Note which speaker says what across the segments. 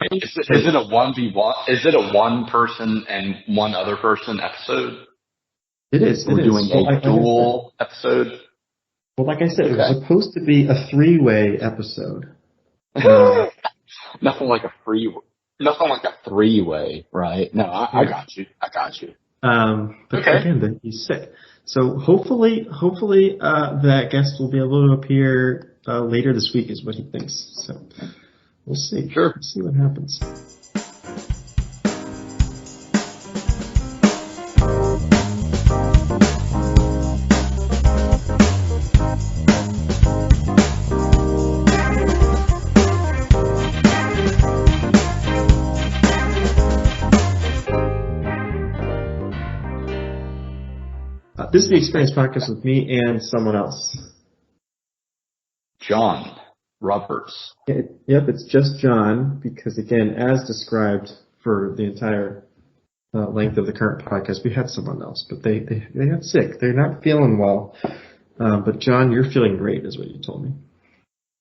Speaker 1: Is it a 1v1? Is it a one person and one other person episode?
Speaker 2: It is.
Speaker 1: We're doing a dual episode.
Speaker 2: Well, like I said, it was supposed to be a 3-way episode.
Speaker 1: Nothing like a three-way, right? No, I got you.
Speaker 2: But again, he's sick. So hopefully, that guest will be able to appear later this week, is what he thinks. So we'll see.
Speaker 1: Sure.
Speaker 2: We'll see what happens. This is the Experience Podcast with me and someone else.
Speaker 1: John Roberts.
Speaker 2: Yep, it's just John because, again, as described for the entire length of the current podcast, we had someone else, but they got sick. They're not feeling well. But, John, you're feeling great is what you told me.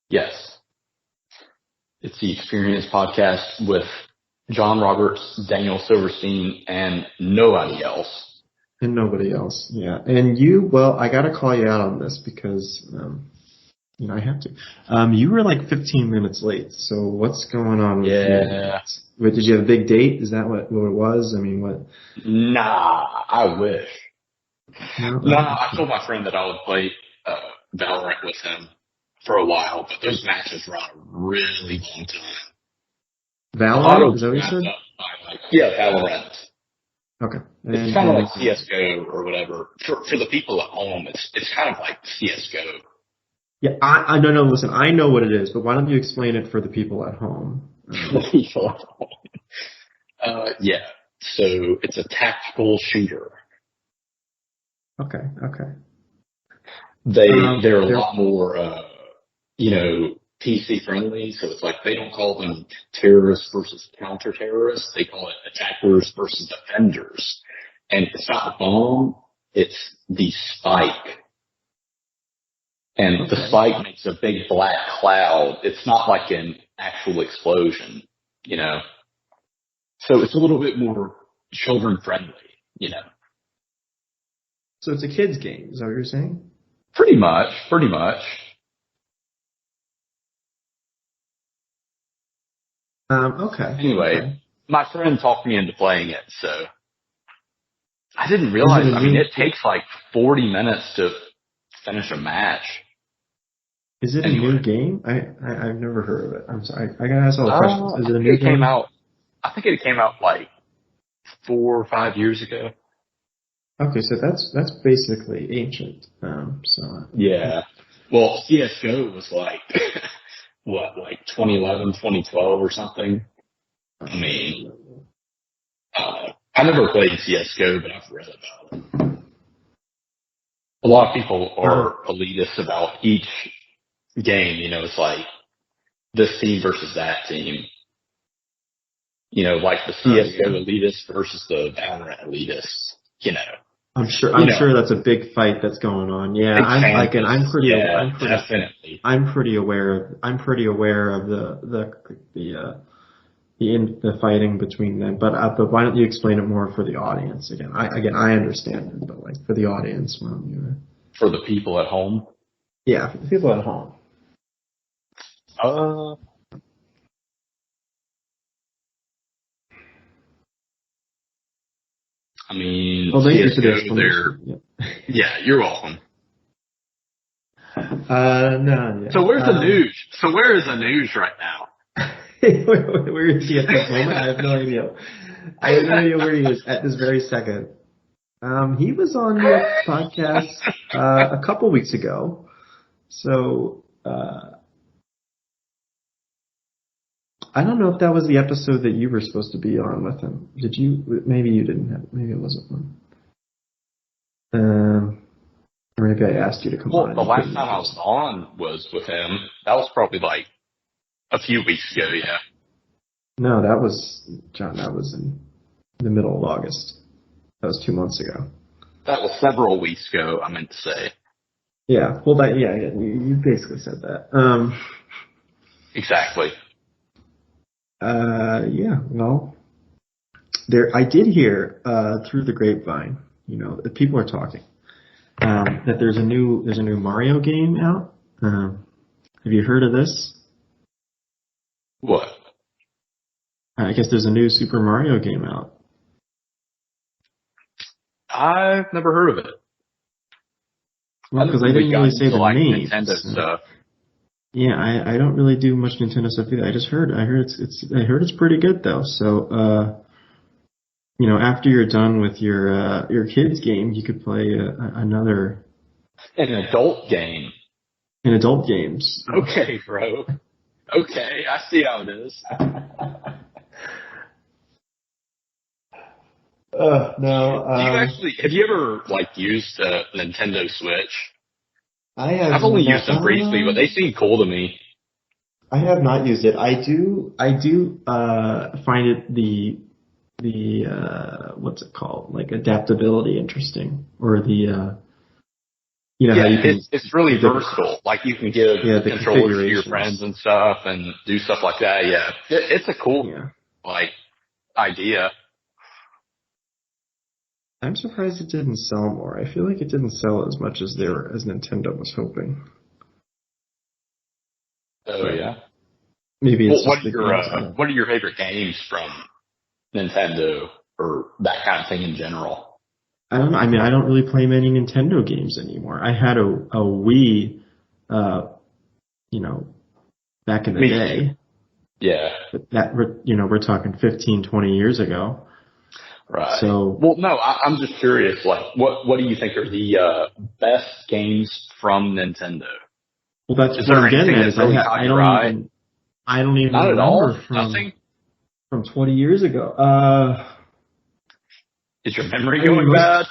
Speaker 1: Yes. It's the Experience Podcast with John Roberts, Daniel Silverstein, and nobody else.
Speaker 2: And nobody else, yeah. And you, well, I gotta call you out on this because, I have to. You were like 15 minutes late, so what's going on with
Speaker 1: you?
Speaker 2: Wait, did you have a big date? Is that what it was? I mean, what?
Speaker 1: Nah, I wish. No, I told my friend that I would play Valorant with him for a while, but those matches run a really long time.
Speaker 2: Valorant? Is that what you said?
Speaker 1: Yeah, Valorant.
Speaker 2: Okay.
Speaker 1: It's kind of like CSGO or whatever. For the people at home, it's kind of like CSGO.
Speaker 2: Yeah, I no, listen, I know what it is, but why don't you explain it for the people at home?
Speaker 1: The people at home. Yeah. So it's a tactical shooter.
Speaker 2: Okay.
Speaker 1: They're a lot more, PC friendly, so it's like they don't call them terrorists versus counter-terrorists. They call it attackers versus defenders. And it's not the bomb, it's the spike. And the spike makes a big black cloud. It's not like an actual explosion, So it's a little bit more children-friendly,
Speaker 2: So it's a kid's game, is that what you're saying?
Speaker 1: Pretty much.
Speaker 2: Okay.
Speaker 1: Anyway, my friend talked me into playing it, so I didn't realize. It takes like 40 minutes to finish a match.
Speaker 2: Is it a new game? I've never heard of it. I'm sorry. I gotta ask all the questions. Is it a new game?
Speaker 1: I think it came out like 4 or 5 years ago.
Speaker 2: Okay, so that's basically ancient.
Speaker 1: Yeah. Well, CS:GO was like. What, like 2011, 2012 or something? I mean, I never played CSGO, but I've read about it. A lot of people are elitist about each game, it's like this team versus that team. Like the CSGO elitists versus the Valorant elitists,
Speaker 2: I'm sure that's a big fight that's going on. Yeah, I'm pretty aware of the fighting between them. But why don't you explain it more for the audience again? I understand it, but like for the audience,
Speaker 1: for the people at home.
Speaker 2: Yeah, for the people at home.
Speaker 1: I mean,
Speaker 2: thank you for the
Speaker 1: Yeah, you're welcome.
Speaker 2: No. Yeah.
Speaker 1: So where's the news? So where is the news right now?
Speaker 2: Where is he at this moment? I have no idea. I have no idea where he is at this very second. He was on your podcast a couple weeks ago. So I don't know if that was the episode that you were supposed to be on with him. Did you? Maybe you didn't have. Maybe it wasn't one. Or maybe I asked you to come on.
Speaker 1: Well, the last time I was on was with him. That was probably like a few weeks ago, yeah.
Speaker 2: No, that was, John, that was in the middle of August. That was 2 months ago.
Speaker 1: That was several weeks ago, I meant to say.
Speaker 2: Yeah, well, you basically said that.
Speaker 1: Exactly.
Speaker 2: Yeah, well, I did hear through the grapevine, that people are talking that there's a new Mario game out. Have you heard of this?
Speaker 1: What?
Speaker 2: I guess there's a new Super Mario game out.
Speaker 1: I've never heard of it.
Speaker 2: Well, because I didn't really say the name.
Speaker 1: Nintendo stuff.
Speaker 2: Yeah, I don't really do much Nintendo stuff either. I heard it's pretty good though. So, after you're done with your kids game, you could play another.
Speaker 1: An adult game.
Speaker 2: In adult games.
Speaker 1: Okay, bro. Okay, I see how it is.
Speaker 2: No.
Speaker 1: Have you ever used a Nintendo Switch?
Speaker 2: I've
Speaker 1: only used them briefly, but they seem cool to me.
Speaker 2: I have not used it. I do find it the what's it called? Like adaptability interesting, or the how you can. It's really
Speaker 1: versatile. Like you can give controllers to your friends and stuff, and do stuff like that. Yeah, it's a cool idea.
Speaker 2: I'm surprised it didn't sell more. I feel like it didn't sell as much as Nintendo was hoping.
Speaker 1: Oh yeah.
Speaker 2: Maybe it's
Speaker 1: what are your favorite games from Nintendo, or that kind of thing in general?
Speaker 2: I don't know. I mean, I don't really play many Nintendo games anymore. I had a Wii, back in the day.
Speaker 1: Yeah.
Speaker 2: But that, we're talking 15, 20 years ago.
Speaker 1: Right.
Speaker 2: So,
Speaker 1: well, no, I'm just curious. What do you think are the best games from Nintendo?
Speaker 2: Well, that's what I'm getting at. I don't even
Speaker 1: Not
Speaker 2: remember
Speaker 1: at all.
Speaker 2: From 20 years ago.
Speaker 1: Is your memory going bad?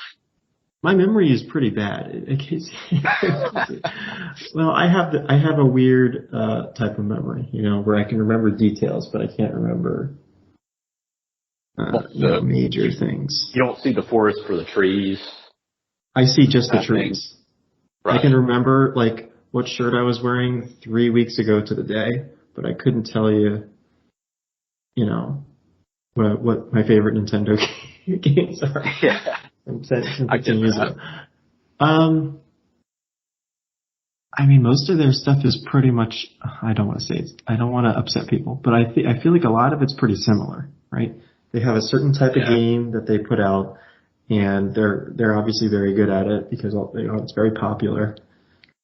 Speaker 2: My memory is pretty bad. Well, I have a weird type of memory, where I can remember details, but I can't remember major things.
Speaker 1: You don't see the forest for the trees?
Speaker 2: I see just the trees.
Speaker 1: Right.
Speaker 2: I can remember what shirt I was wearing 3 weeks ago to the day, but I couldn't tell you, what my favorite Nintendo games are.
Speaker 1: Yeah.
Speaker 2: From 15 years ago. I mean, most of their stuff is pretty much, I don't want to upset people, but I feel like a lot of it's pretty similar, right? They have a certain type of game that they put out, and they're obviously very good at it because it's very popular.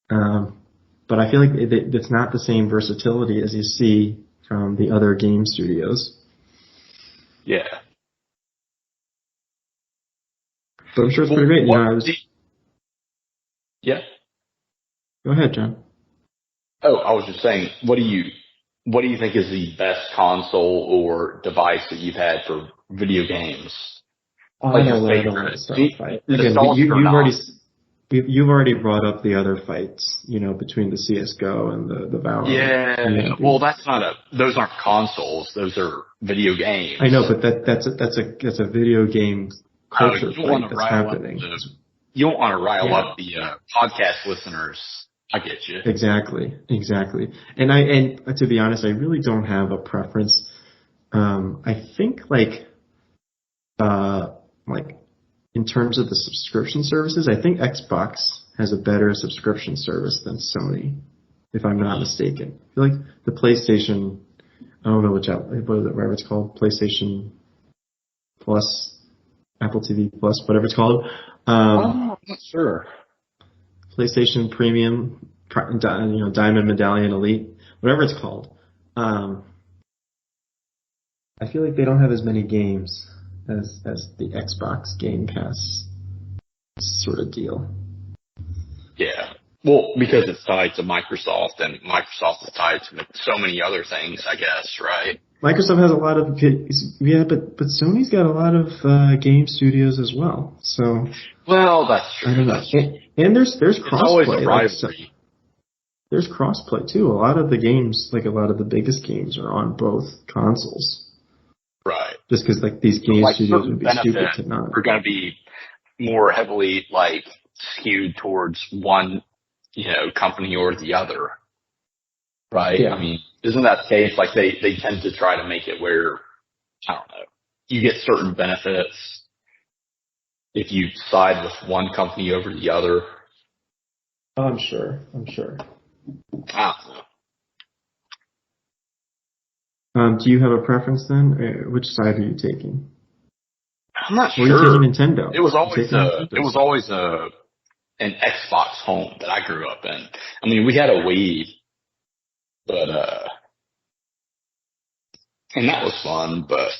Speaker 2: But I feel like it's not the same versatility as you see from the other game studios.
Speaker 1: Yeah.
Speaker 2: But I'm sure it's pretty great.
Speaker 1: Yeah.
Speaker 2: Go ahead, John.
Speaker 1: Oh, I was just saying, what do you think is the best console or device that you've had for video games?
Speaker 2: I don't want to start a fight. Again, you've already brought up the other fights, between the CS:GO and the Valorant.
Speaker 1: Yeah. Well, those aren't consoles. Those are video games.
Speaker 2: I know, but that's a video game culture fight that's happening.
Speaker 1: You don't want to rile up the podcast listeners. I get you.
Speaker 2: Exactly. And to be honest, I really don't have a preference. I think in terms of the subscription services, I think Xbox has a better subscription service than Sony, if I'm not mistaken. I feel like the PlayStation, I don't know whatever it's called, PlayStation Plus, Apple TV Plus, whatever it's called.
Speaker 1: I'm not sure.
Speaker 2: PlayStation Premium, Diamond Medallion Elite, whatever it's called. I feel like they don't have as many games as the Xbox Game Pass sort of deal.
Speaker 1: Yeah. Well, because it's tied to Microsoft, and Microsoft is tied to so many other things, I guess, right?
Speaker 2: Microsoft has a lot of but Sony's got a lot of game studios as well. So
Speaker 1: that's true.
Speaker 2: I don't know. And there's crossplay.
Speaker 1: It's always a rivalry.
Speaker 2: There's crossplay too. A lot of the games, a lot of the biggest games, are on both consoles.
Speaker 1: Right.
Speaker 2: Just because these game studios would be stupid to not.
Speaker 1: Are going to be more heavily skewed towards one, company or the other. Right.
Speaker 2: Yeah.
Speaker 1: I mean, isn't that the case? They tend to try to make it where I don't know, you get certain benefits if you side with one company over the other.
Speaker 2: Oh, I'm sure.
Speaker 1: I don't know.
Speaker 2: Do you have a preference then? Which side are you taking?
Speaker 1: I'm not
Speaker 2: Or
Speaker 1: sure.
Speaker 2: are you taking Nintendo?
Speaker 1: It was always an Xbox home that I grew up in. I mean, we had a Wii, but and that was fun, but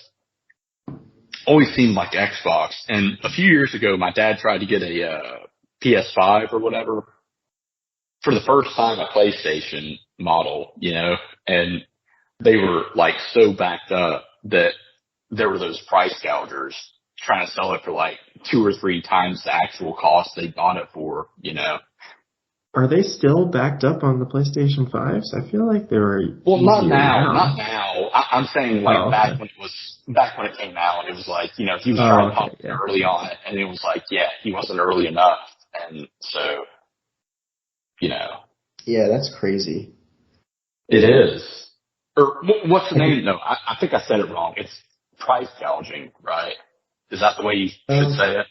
Speaker 1: always seemed like Xbox. And a few years ago, my dad tried to get a PS5 or whatever. For the first time, a PlayStation model, and they were like so backed up that there were those price gougers trying to sell it for like 2 or 3 times the actual cost they bought it for,
Speaker 2: Are they still backed up on the PlayStation 5s? I feel like they were.
Speaker 1: Well, not
Speaker 2: now.
Speaker 1: not now. I'm saying like back when it came out, it was like, he was trying to pump early on it, and it was like, he wasn't early enough, and so,
Speaker 2: Yeah, that's crazy.
Speaker 1: It is. Or what's the name? No, I think I said it wrong. It's price gouging, right? Is that the way you should say it?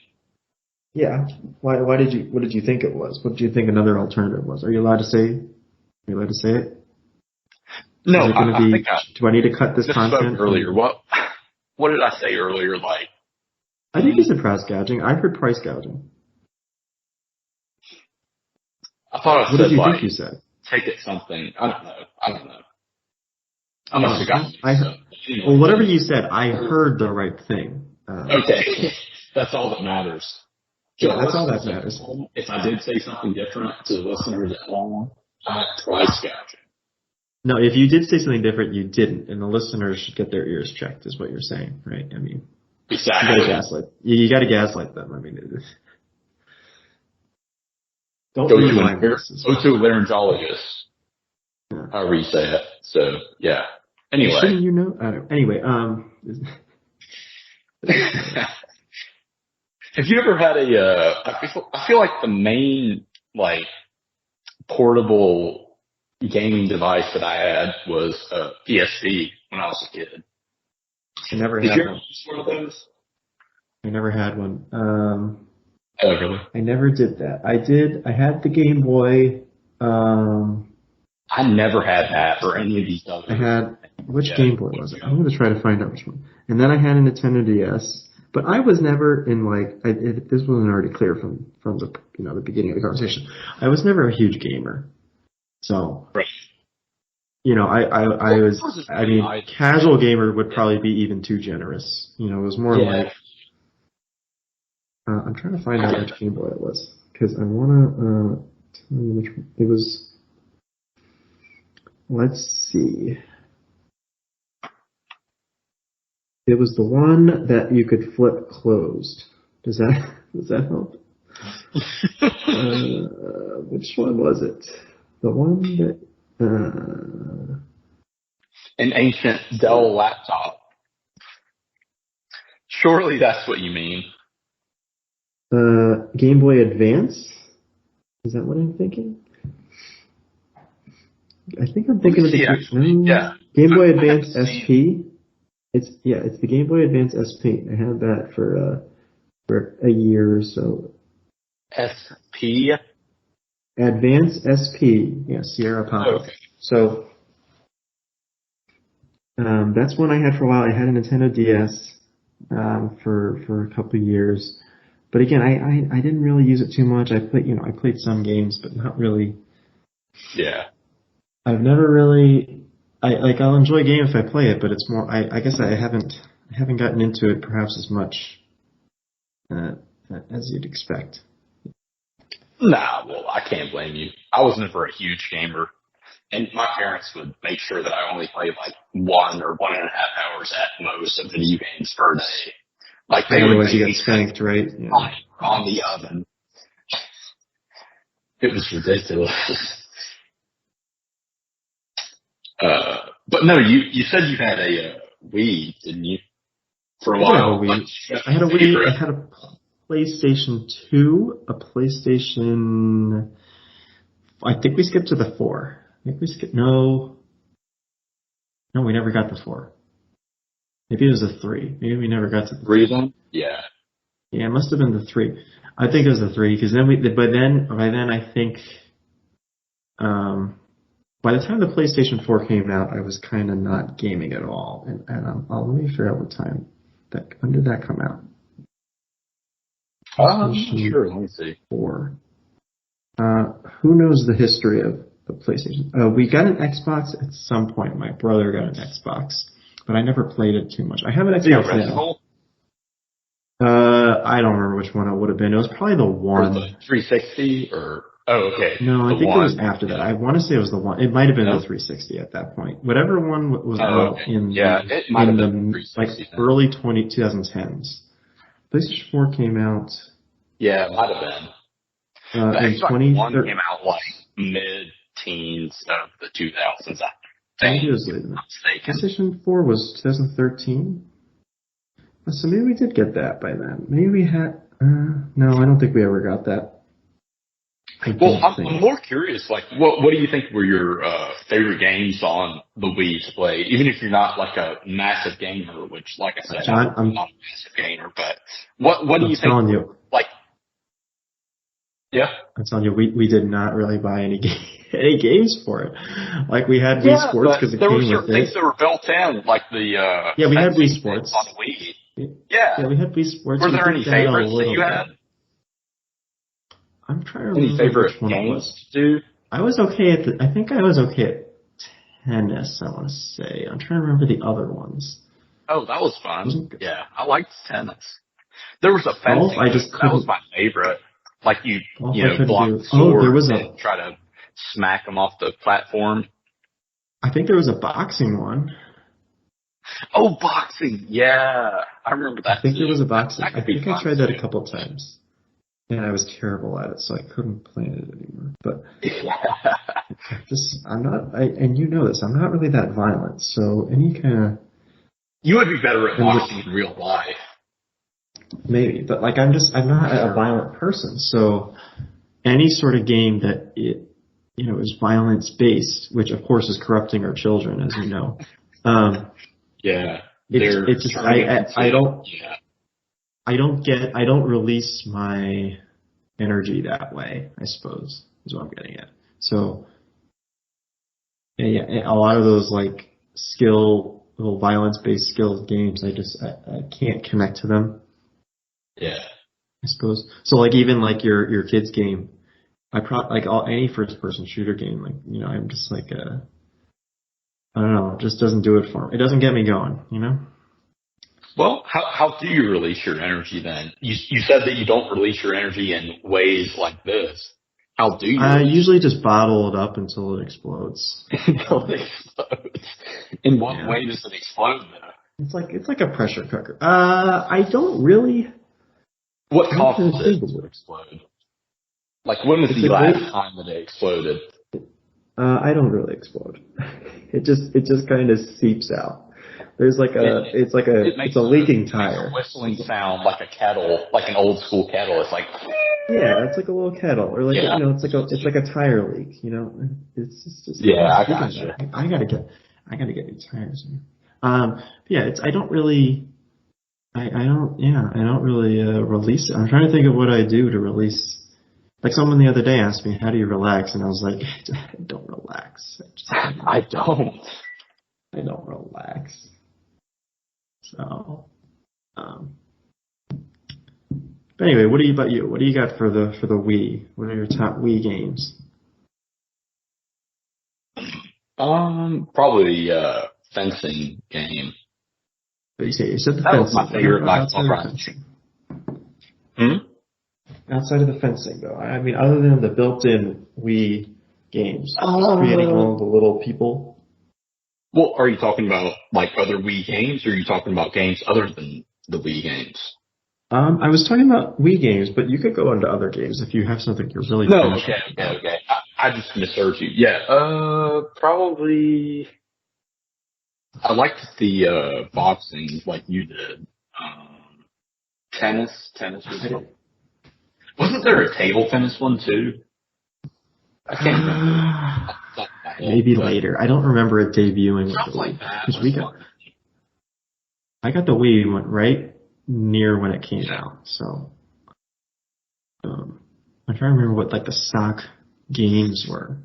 Speaker 2: Yeah. What did you think it was? What did you think another alternative was? Are you allowed to say it?
Speaker 1: No,
Speaker 2: do I need to cut this content?
Speaker 1: Earlier. What did I say earlier? Like,
Speaker 2: I think you said price gouging. I heard price gouging.
Speaker 1: I thought I
Speaker 2: what
Speaker 1: said,
Speaker 2: did you think you said?
Speaker 1: Take it something. I don't know. I must have gotten
Speaker 2: it. Well, whatever you said, I heard the right thing.
Speaker 1: Okay. That's all that matters.
Speaker 2: Yeah, that's all that matters.
Speaker 1: If I did say something different to the listeners at home, I price gouging.
Speaker 2: No, if you did say something different, you didn't, and the listeners should get their ears checked, is what you're saying, right? I mean,
Speaker 1: exactly.
Speaker 2: You got to gaslight them. I mean, don't
Speaker 1: go to a laryngologist. Yeah. However you say it. So yeah. Anyway,
Speaker 2: shouldn't you know? I don't know. Anyway,
Speaker 1: have you ever had I feel like the main portable gaming device that I had was a PSP when I was a kid.
Speaker 2: I never had one.
Speaker 1: Use one of those?
Speaker 2: I never had one.
Speaker 1: Oh, really?
Speaker 2: I never did that. I had the Game Boy.
Speaker 1: I never had that or any of these others.
Speaker 2: I had, which Game Boy was it? I'm going to try to find out which one. And then I had a Nintendo DS. But I was never in this wasn't already clear from the the beginning of the conversation. I was never a huge gamer, so
Speaker 1: right.
Speaker 2: I was. I mean, casual gamer would probably be even too generous. It was more like. I'm trying to find out which Game Boy it was because I want to tell you which one it was. Let's see. It was the one that you could flip closed. Does that help? Which one was it? The one that
Speaker 1: an ancient Dell laptop. Surely that's what you mean.
Speaker 2: Game Boy Advance? Is that what I'm thinking? I think I'm thinking of the Game Boy Advance SP. It's the Game Boy Advance SP. I had that for a year or so.
Speaker 1: SP?
Speaker 2: Advance SP. Yeah, Sierra Papa.
Speaker 1: Okay.
Speaker 2: So that's one I had for a while. I had a Nintendo DS for a couple of years. But again, I didn't really use it too much. I played some games, but not really.
Speaker 1: Yeah.
Speaker 2: I've never really. I'll enjoy a game if I play it, but it's more. I guess I haven't gotten into it perhaps as much as you'd expect.
Speaker 1: Nah, well, I can't blame you. I was never a huge gamer, and my parents would make sure that I only played 1 or 1.5 hours at most of video games per day. They would
Speaker 2: you get spanked, right? Yeah.
Speaker 1: On the oven. It was ridiculous. But no, you said you had a Wii, didn't you? For a while.
Speaker 2: I had a Wii. I had a PlayStation 2, a PlayStation. I think we skipped to the 4. I think we skipped. No, we never got the 4. Maybe it was a 3. Maybe we never got to the
Speaker 1: 3 then? Yeah.
Speaker 2: Yeah, it must have been the 3. I think it was the 3 because then by then I think, by the time the PlayStation 4 came out, I was kind of not gaming at all. And let me figure out what time when did that come out?
Speaker 1: Sure. Let me see.
Speaker 2: 4. Who knows the history of the PlayStation? We got an Xbox at some point. My brother got an Xbox, but I never played it too much. I have an Xbox now. I don't remember which one it would have been. It was probably the 1.
Speaker 1: Or the 360 or... Oh, okay.
Speaker 2: No, I think
Speaker 1: one.
Speaker 2: it was after that. I want to say it was the 1. It might have been the 360 at that point. Whatever one was out in the like early 2010s. PlayStation 4 came out...
Speaker 1: Yeah, it might have been.
Speaker 2: In 2013.
Speaker 1: One came out like mid-teens of the 2000s, I think.
Speaker 2: Maybe it was later. PlayStation 4 was 2013. So maybe we did get that by then. Maybe we had. No, I don't think we ever got that.
Speaker 1: I'm more curious. Like, what do you think were your favorite games on the Wii to play? Even if you're not like a massive gamer, which, like I said, I'm not a massive gamer. But what do you think?
Speaker 2: I'm telling you.
Speaker 1: Like, yeah.
Speaker 2: I'm telling you, we did not really buy any games for it. Like, we had Wii Sports because it came with it. There were certain
Speaker 1: things that were built in, like the
Speaker 2: yeah, we had Wii Sports
Speaker 1: on the Wii.
Speaker 2: Yeah, we had Wii Sports.
Speaker 1: Were there any favorites that you had?
Speaker 2: I'm trying to remember
Speaker 1: any favorite games to do.
Speaker 2: I was okay at I think I was okay at tennis. I want to say. I'm trying to remember the other ones.
Speaker 1: Oh, that was fun. Yeah, I liked tennis. There was a fencing. That was my favorite. Like you block the sword and try to smack them off the platform.
Speaker 2: I think there was a boxing one.
Speaker 1: Oh, boxing! Yeah, I remember that.
Speaker 2: I think there was a boxing. I think I tried that a couple times, and I was terrible at it, so I couldn't play it anymore. But I'm not. And you know this. I'm not really that violent, so any kind of.
Speaker 1: You would be better at boxing in real life.
Speaker 2: Maybe, but like I'm not a violent person, so any sort of game that is violence based, which of course is corrupting our children, as you know.
Speaker 1: Yeah,
Speaker 2: it's just I don't release my energy that way, I suppose, is what I'm getting at. So yeah, a lot of those like little violence based skills games, I can't connect to them.
Speaker 1: Yeah,
Speaker 2: I suppose. So like even like your kids game, any first person shooter game, like I'm just like I don't know, it just doesn't do it for me. It doesn't get me going,
Speaker 1: Well, how do you release your energy then? You said that you don't release your energy in ways like this. How do you?
Speaker 2: I usually just bottle it up until it explodes.
Speaker 1: Until it explodes. In what way does it explode though?
Speaker 2: It's like a pressure cooker. I don't really.
Speaker 1: What causes it to explode? Like, when was the last time that it exploded?
Speaker 2: I don't really explode. It just kind of seeps out. There's like it's a leaking tire.
Speaker 1: Makes a whistling sound like a kettle, like an old school kettle. It's like.
Speaker 2: Yeah, it's like a little kettle, or like it's like a tire leak. It's just.
Speaker 1: Yeah, I gotcha.
Speaker 2: I gotta get new tires. Yeah, I don't really. I don't really release it. I'm trying to think of what I do to release. Like someone the other day asked me, "How do you relax?" And I was like, "I don't relax.
Speaker 1: I don't
Speaker 2: relax." So, but anyway, what about you? What do you got for the Wii? What are your top Wii games?
Speaker 1: Probably fencing game.
Speaker 2: But you said the
Speaker 1: that
Speaker 2: fencing.
Speaker 1: Was my favorite
Speaker 2: Outside of the fencing, though, I mean, other than the built-in Wii games, creating all the little people.
Speaker 1: Well, are you talking about like other Wii games, or are you talking about games other than the Wii games?
Speaker 2: I was talking about Wii games, but you could go into other games if you have something you're really.
Speaker 1: No, okay. I just misheard you. Yeah, probably. I liked the boxing like you did. Tennis was fun. Wasn't there a table tennis one too? I can't remember.
Speaker 2: Maybe later. I don't remember it debuting.
Speaker 1: Stuff like that.
Speaker 2: I got the Wii went right near when it came out, so I'm trying to remember what like the stock games were.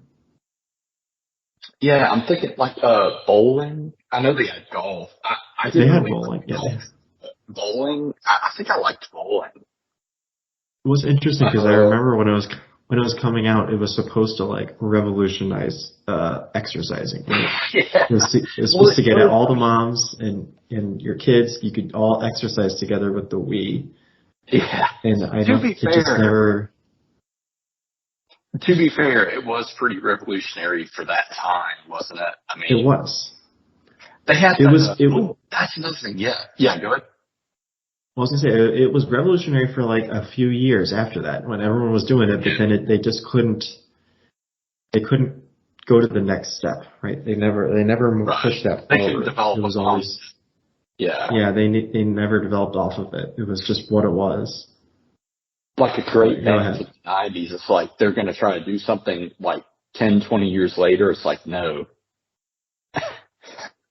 Speaker 1: Yeah, I'm thinking like bowling. I know they had golf. I
Speaker 2: They
Speaker 1: didn't
Speaker 2: had
Speaker 1: really
Speaker 2: bowling.
Speaker 1: like
Speaker 2: Yeah,
Speaker 1: golf. Bowling. I think I liked bowling.
Speaker 2: it was interesting because I
Speaker 1: Uh,
Speaker 2: remember when it was coming out, it was supposed to like revolutionize exercising, right?
Speaker 1: yeah.
Speaker 2: It was
Speaker 1: Well,
Speaker 2: supposed
Speaker 1: it
Speaker 2: to get
Speaker 1: showed.
Speaker 2: all the moms and your kids. You could all exercise together with the Wii,
Speaker 1: Yeah.
Speaker 2: and I
Speaker 1: To
Speaker 2: don't.
Speaker 1: be
Speaker 2: It just
Speaker 1: fair,
Speaker 2: never.
Speaker 1: it was pretty revolutionary for that time, wasn't it? I
Speaker 2: It
Speaker 1: mean,
Speaker 2: was.
Speaker 1: they had
Speaker 2: It was.
Speaker 1: the.
Speaker 2: It was.
Speaker 1: Oh, that's another thing. Yeah. Yeah. Go ahead.
Speaker 2: I was gonna say it was revolutionary for like a few years after that when everyone was doing it, but then they just couldn't. They couldn't go to the next step, right? They never
Speaker 1: Right.
Speaker 2: pushed that
Speaker 1: They couldn't
Speaker 2: forward. It
Speaker 1: develop
Speaker 2: was
Speaker 1: upon.
Speaker 2: always
Speaker 1: Yeah.
Speaker 2: yeah. They never developed off of it. It was just what it was.
Speaker 1: Like a great
Speaker 2: Go
Speaker 1: band from
Speaker 2: ahead.
Speaker 1: the 90s. It's like they're going to try to do something like 10, 20 years later. It's like, no,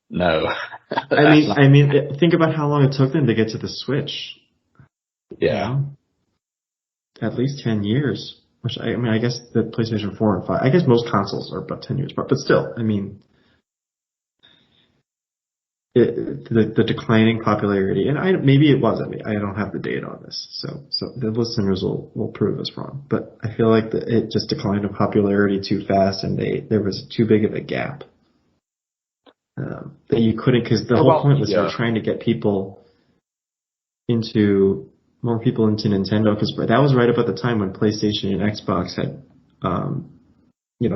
Speaker 1: no. That's not.
Speaker 2: Think about how long it took them to get to the Switch. You
Speaker 1: Yeah.
Speaker 2: know, at least 10 years. Which I guess the PlayStation 4 and 5. I guess most consoles are about 10 years, but still, the declining popularity, and maybe it was. I don't have the data on this, so the listeners will prove us wrong. But I feel like it just declined in popularity too fast, and there was too big of a gap that you couldn't, because the whole
Speaker 1: Well,
Speaker 2: point was they were
Speaker 1: yeah.
Speaker 2: trying to get more people into Nintendo, because that was right about the time when PlayStation and Xbox had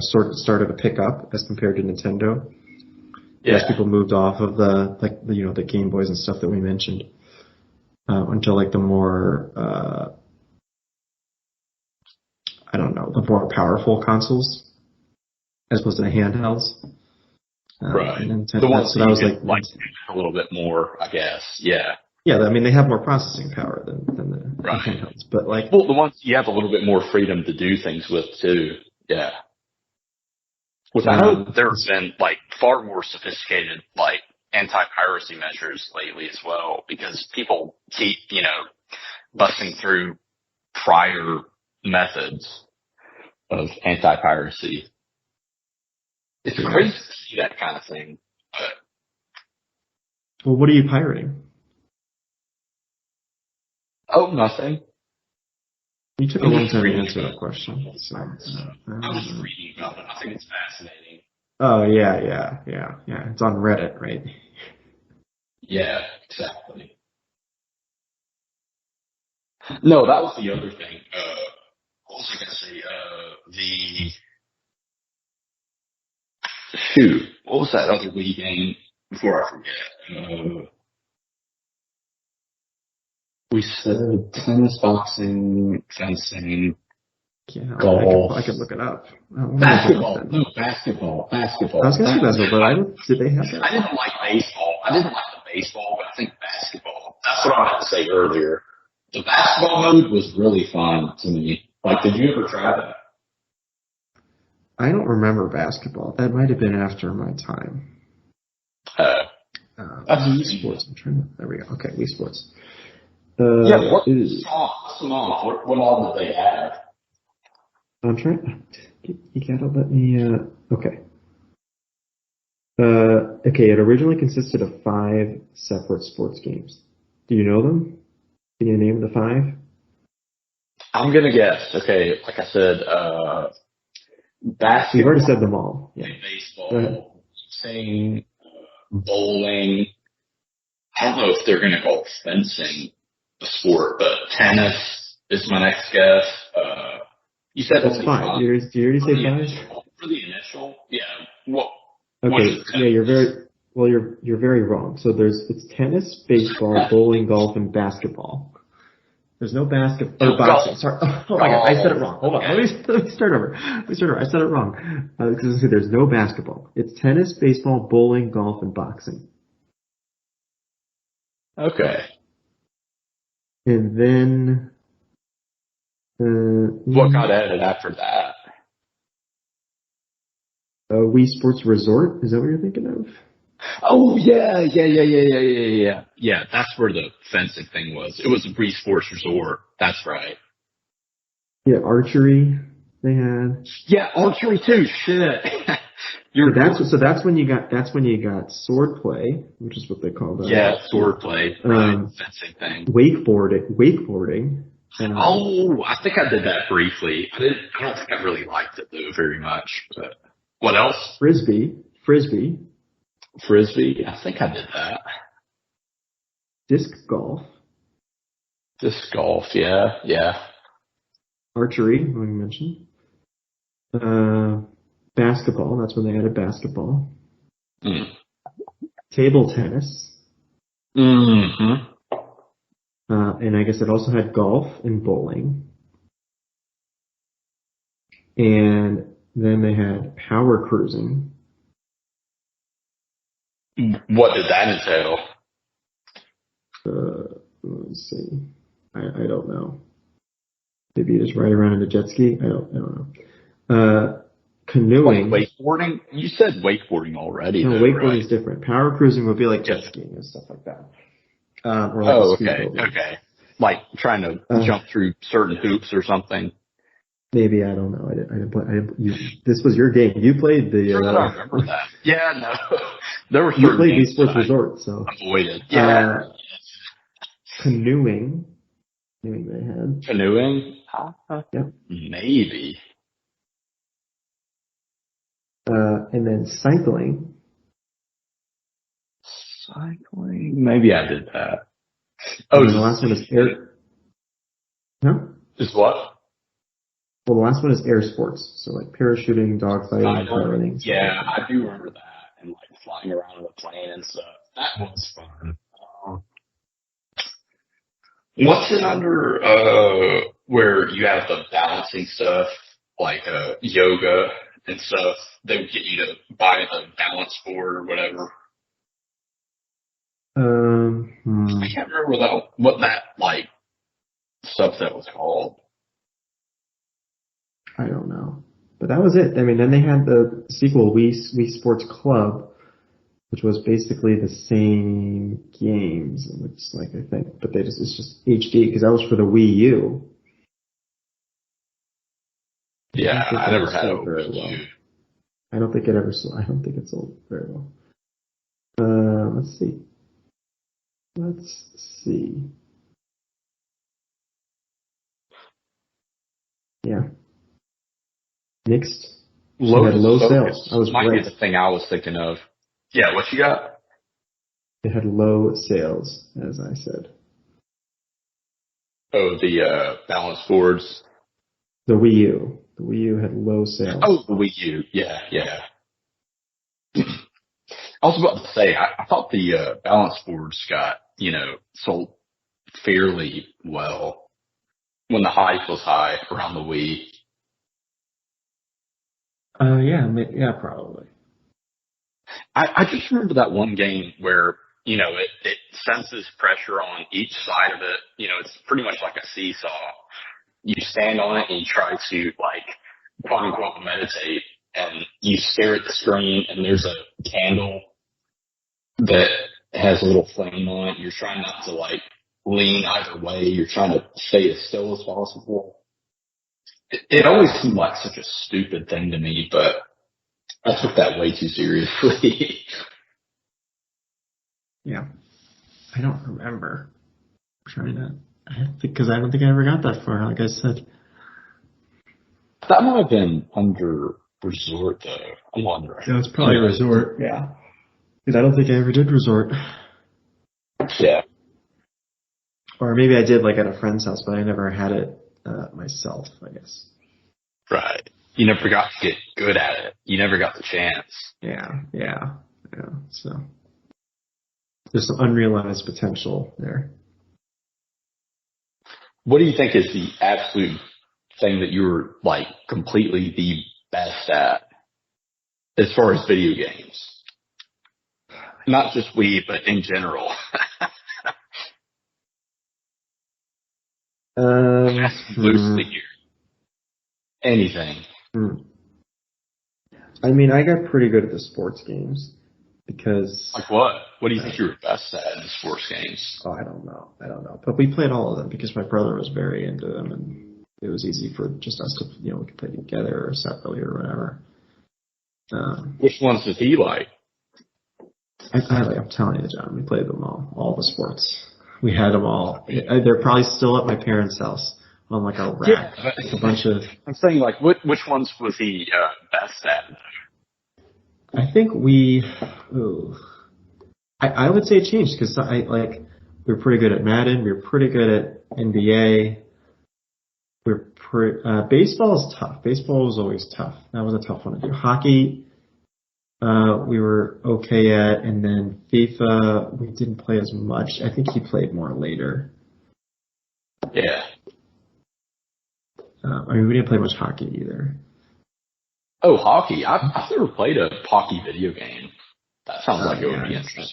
Speaker 2: sort of started to pick up as compared to Nintendo. As
Speaker 1: Yeah.
Speaker 2: people moved off of the Game Boys and stuff that we mentioned, until like the more the more powerful consoles as opposed to the handhelds.
Speaker 1: Right.
Speaker 2: And then
Speaker 1: The ones
Speaker 2: so
Speaker 1: that
Speaker 2: that
Speaker 1: you
Speaker 2: was
Speaker 1: could like a little bit more, I guess. Yeah.
Speaker 2: yeah. They have more processing power than the
Speaker 1: Right.
Speaker 2: handhelds, but like
Speaker 1: Well, the ones you have a little bit more freedom to do things with too. Yeah. Which I know there have been like far more sophisticated like anti-piracy measures lately as well, because people keep, busting through prior methods of anti-piracy. It's
Speaker 2: yeah.
Speaker 1: crazy to see that kind of thing. But,
Speaker 2: Well, what are you pirating?
Speaker 1: oh, nothing.
Speaker 2: You took a
Speaker 1: I'm
Speaker 2: long
Speaker 1: just
Speaker 2: time to
Speaker 1: reading
Speaker 2: answer
Speaker 1: about
Speaker 2: that question. So,
Speaker 1: I'm just reading about it. I think it's fascinating.
Speaker 2: oh yeah. It's on Reddit, right?
Speaker 1: Yeah, exactly. No, that was the other thing. What was I going to say? What was that other Wii game? Before I forget. We said tennis, boxing, fencing,
Speaker 2: Yeah,
Speaker 1: golf.
Speaker 2: I could look it up. Let me look it up
Speaker 1: Basketball.
Speaker 2: then.
Speaker 1: No, basketball.
Speaker 2: I was
Speaker 1: Basketball.
Speaker 2: gonna say
Speaker 1: That was
Speaker 2: basketball,
Speaker 1: it.
Speaker 2: but did they have that?
Speaker 1: I didn't like baseball. I didn't like the baseball, but I think basketball. That's what I meant to say earlier. The basketball mode was really fun to me. Like, did you ever try that?
Speaker 2: I don't remember basketball. That might have been after my time.
Speaker 1: Uh, that's
Speaker 2: Wii Sports. There we go. Okay, Wii Sports.
Speaker 1: yeah. What songs? What all did they have?
Speaker 2: I'm trying. You gotta let me. Okay. Okay. It originally consisted of 5 separate sports games. Do you know them? Can you name the 5?
Speaker 1: I'm gonna guess. Okay, like I said,
Speaker 2: We've already
Speaker 1: basketball,
Speaker 2: said them all. Yeah. Go ahead.
Speaker 1: baseball, saying bowling. I don't know if they're gonna call fencing a sport, but tennis is my next guess. You said
Speaker 2: That's
Speaker 1: only
Speaker 2: 5.
Speaker 1: 5
Speaker 2: Did you already
Speaker 1: for
Speaker 2: say
Speaker 1: the
Speaker 2: 5?
Speaker 1: initial. For the initial, yeah. What
Speaker 2: Okay,
Speaker 1: is
Speaker 2: yeah,
Speaker 1: tennis?
Speaker 2: you're very wrong. So it's tennis, baseball, bowling, golf, and basketball. There's no basketball. Oh, boxing.
Speaker 1: Golf.
Speaker 2: Sorry. Oh my god, I said it wrong. Hold on. Let me start over. I said it wrong. Because there's no basketball. It's tennis, baseball, bowling, golf, and boxing.
Speaker 1: Okay.
Speaker 2: And then
Speaker 1: What got added after that?
Speaker 2: Wii Sports Resort. Is that what you're thinking of?
Speaker 1: Oh yeah. Yeah, that's where the fencing thing was. It was a Bree Sports Resort. That's right.
Speaker 2: Yeah, archery they had.
Speaker 1: Yeah, archery too. Shit. You're
Speaker 2: That's when you got sword play, which is what they call that.
Speaker 1: yeah, sword play, right? Fencing thing.
Speaker 2: Wakeboarding.
Speaker 1: Oh, I think I did that briefly. I don't think I really liked it though very much. But what else?
Speaker 2: Frisbee.
Speaker 1: Frisbee. I think I did that.
Speaker 2: Disc golf.
Speaker 1: Disc golf. Yeah.
Speaker 2: Archery, we mentioned. Basketball. That's when they added basketball.
Speaker 1: Mm.
Speaker 2: Table tennis.
Speaker 1: Mm-hmm.
Speaker 2: And I guess it also had golf and bowling. And then they had power cruising.
Speaker 1: What did that entail?
Speaker 2: Let's see. I don't know. Maybe you just ride around in a jet ski. I don't know. Canoeing.
Speaker 1: Like wakeboarding? You said wakeboarding already.
Speaker 2: No,
Speaker 1: though,
Speaker 2: wakeboarding
Speaker 1: right?
Speaker 2: is different. Power cruising would be like jet skiing and stuff like that. Or like
Speaker 1: Oh,
Speaker 2: a speedboat.
Speaker 1: okay. Like trying to jump through certain hoops or something.
Speaker 2: Maybe, I don't know. I didn't play. This was your game. You played the.
Speaker 1: I don't remember that. Yeah, no. There were
Speaker 2: You
Speaker 1: certain
Speaker 2: played
Speaker 1: games
Speaker 2: Sports Resort, so.
Speaker 1: avoided. Yeah.
Speaker 2: Canoeing. They had.
Speaker 1: Canoeing?
Speaker 2: Yep.
Speaker 1: Maybe.
Speaker 2: And then cycling.
Speaker 1: Maybe I did that.
Speaker 2: Oh, the last one is air. Huh?
Speaker 1: Is what?
Speaker 2: Well, the last one is air sports. So like parachuting, dogfighting, piloting.
Speaker 1: Yeah, I do remember that. And like flying around in a plane and stuff. That was fun. What's it under where you have the balancing stuff, like yoga and stuff? They would get you to buy the balance board or whatever. I can't remember what that like subset was called.
Speaker 2: I don't know, but that was it. I mean, then they had the sequel, Wii Sports Club, which was basically the same games. It's like I think, but it's just HD because that was for the Wii U.
Speaker 1: Yeah, I never had a Wii U.
Speaker 2: I don't think it sold very well. Let's see. Yeah. Next. Had low sales. I was
Speaker 1: might
Speaker 2: right.
Speaker 1: be the thing I was thinking of. Yeah, what you got?
Speaker 2: It had low sales, as I said.
Speaker 1: Oh, the balance boards.
Speaker 2: The Wii U. The Wii U had low sales.
Speaker 1: Oh, the Wii U. Yeah. I was about to say, I thought the balance boards got, sold fairly well when the hype was high around the Wii.
Speaker 2: Yeah, probably.
Speaker 1: I just remember that one game where, it senses pressure on each side of it. It's pretty much like a seesaw. You stand on it and you try to, like, quote unquote, meditate, and you stare at the screen and there's a candle that has a little flame on it. You're trying not to, like, lean either way. You're trying to stay as still as possible. It always seemed like such a stupid thing to me, but I took that way too seriously.
Speaker 2: Yeah. I don't remember trying that. Because I don't think I ever got that far, like I said.
Speaker 1: That might have been under Resort, though. I'm wondering.
Speaker 2: Yeah, it's probably Resort. Yeah. Because I don't think I ever did Resort.
Speaker 1: Yeah.
Speaker 2: Or maybe I did, like, at a friend's house, but I never had it myself, I guess.
Speaker 1: Right. You never got to get good at it. You never got the chance.
Speaker 2: Yeah. So there's some unrealized potential there.
Speaker 1: What do you think is the absolute thing that you were, like, completely the best at as far as video games? Not just Wii, but in general. Loosely here. Anything.
Speaker 2: I mean, I got pretty good at the sports games. because
Speaker 1: Like what? What do you think you were best at in sports games?
Speaker 2: I don't know. But we played all of them because my brother was very into them, and it was easy for just us to, we could play together or separately or whatever.
Speaker 1: Which ones did he like?
Speaker 2: I'm telling you, John, we played them all the sports. We had them all. They're probably still at my parents' house on like a rack.
Speaker 1: Yeah,
Speaker 2: a bunch of.
Speaker 1: I'm saying like which ones was he best at?
Speaker 2: I think we. I would say it changed because we were pretty good at Madden. We were pretty good at NBA. Baseball is tough. Baseball was always tough. That was a tough one to do. Hockey, we were okay at, and then FIFA, we didn't play as much. I think he played more later.
Speaker 1: Yeah.
Speaker 2: We didn't play much hockey either.
Speaker 1: Oh, hockey! I've never played a hockey video game. That sounds like it would be interesting.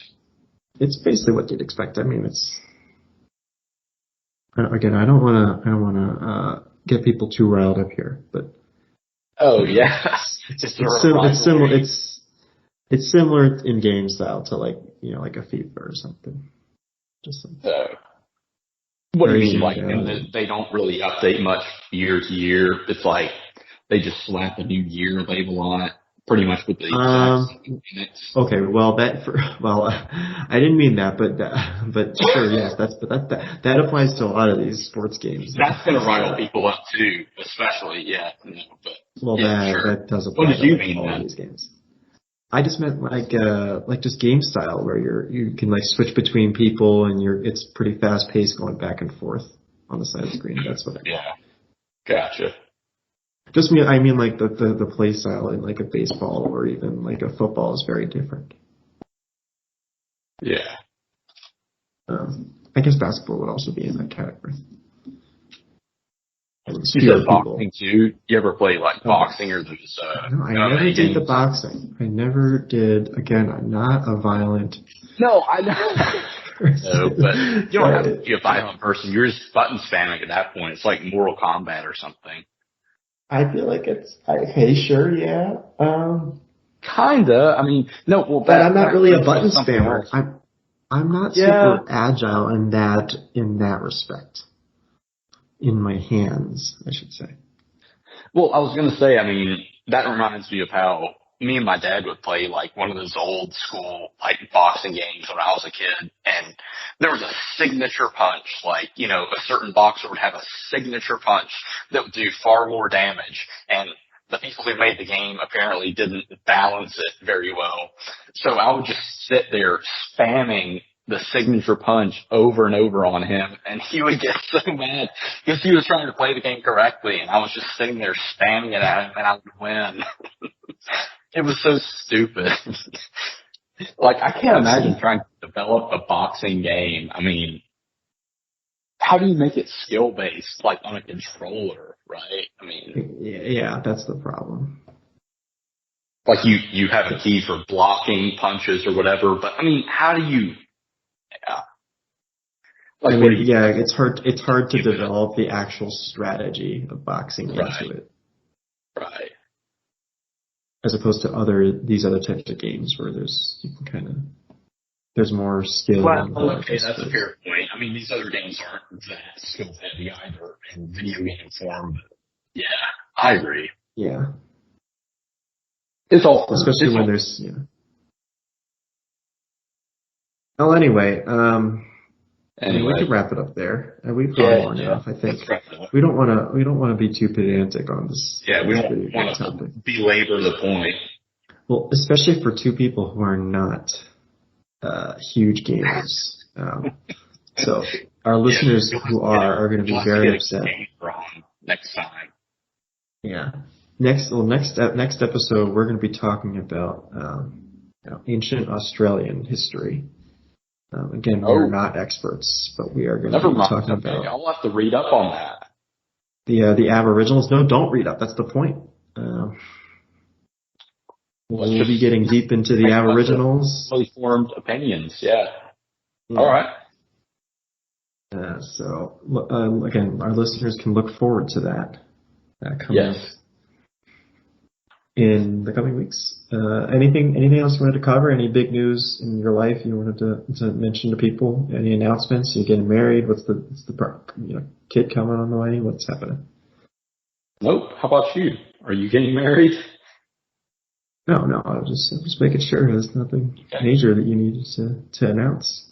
Speaker 2: It's basically what you'd expect. I mean, it's again, I don't want to get people too riled up here, but
Speaker 1: oh yeah,
Speaker 2: it's similar. It's similar in game style to like a FIFA or something. Just
Speaker 1: what do you mean? Like they don't really update much year to year. It's like they just slap a new year label on it, pretty much with the
Speaker 2: okay, I didn't mean that, but sure, yes, that applies to a lot of these sports games.
Speaker 1: That's gonna rile people up too, especially
Speaker 2: that does apply.
Speaker 1: What did you mean
Speaker 2: all of these games? I just meant like just game style where you can like switch between people and it's pretty fast paced going back and forth on the side of the screen. That's what I mean.
Speaker 1: Yeah, gotcha.
Speaker 2: I mean like the play style in like a baseball or even like a football is very different.
Speaker 1: Yeah.
Speaker 2: I guess basketball would also be in that category.
Speaker 1: You said boxing too. You ever play like boxing or those?
Speaker 2: No, I never did the boxing. I never did. Again, I'm not a violent.
Speaker 1: No, I know. No, but you don't have to be a violent person. You're just button spamming at that point. It's like Mortal Kombat or something.
Speaker 2: I feel like it's okay. Sure, yeah.
Speaker 1: Kinda. I mean, no. Well,
Speaker 2: but I'm not really a button spammer. I'm not super agile in that respect. In my hands, I should say.
Speaker 1: Well, I was going to say, I mean, that reminds me of how me and my dad would play like one of those old school like boxing games when I was a kid, and there was a signature punch, like, a certain boxer would have a signature punch that would do far more damage, and the people who made the game apparently didn't balance it very well. So I would just sit there spamming the signature punch over and over on him, and he would get so mad because he was trying to play the game correctly, and I was just sitting there spamming it at him, and I would win. It was so stupid. Like, I can't imagine trying to develop a boxing game. I mean, how do you make it skill-based, like on a controller, right? I mean...
Speaker 2: Yeah, that's the problem.
Speaker 1: Like, you have a key for blocking punches or whatever, but, I mean, how do you... Yeah.
Speaker 2: Like, it's hard to develop the actual strategy of boxing into it.
Speaker 1: Right.
Speaker 2: As opposed to these other types of games where there's more skill.
Speaker 1: Well, okay, that's a fair point. I mean, these other games aren't that skill heavy either in video game form, but yeah, I agree.
Speaker 2: Yeah.
Speaker 1: It's all
Speaker 2: especially when there's Well, anyway, we could wrap it up there. We've gone long enough, I think. We don't want to be too pedantic on this.
Speaker 1: Yeah, we don't want to belabor the point.
Speaker 2: Well, especially for two people who are not huge gamers. So our listeners who are going to be very upset.
Speaker 1: Next time.
Speaker 2: Yeah. Next episode, we're going to be talking about ancient Australian history. Again, we're not experts, but we are going to be talking about.
Speaker 1: I'll have to read up on that.
Speaker 2: The Aboriginals. No, don't read up. That's the point. We'll be getting deep into the Aboriginals.
Speaker 1: Fully formed opinions. Yeah. All right.
Speaker 2: So again, our listeners can look forward to that.
Speaker 1: Yes.
Speaker 2: in the coming weeks. Anything else you wanted to cover? Any big news in your life you wanted to mention to people? Any announcements? You getting married? What's the kid coming on the way? What's happening?
Speaker 1: Nope. How about you? Are you getting married?
Speaker 2: No. I'm just making sure there's nothing major that you needed to announce.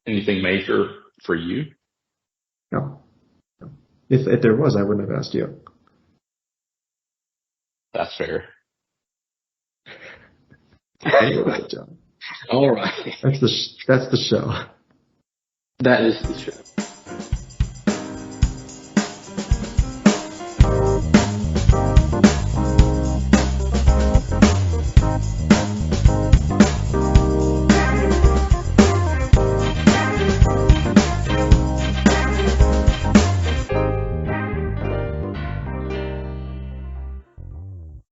Speaker 1: Anything major for you?
Speaker 2: No. If there was, I wouldn't have asked you.
Speaker 1: That's fair.
Speaker 2: All right, John.
Speaker 1: All right.
Speaker 2: That's the show.
Speaker 1: That is the show.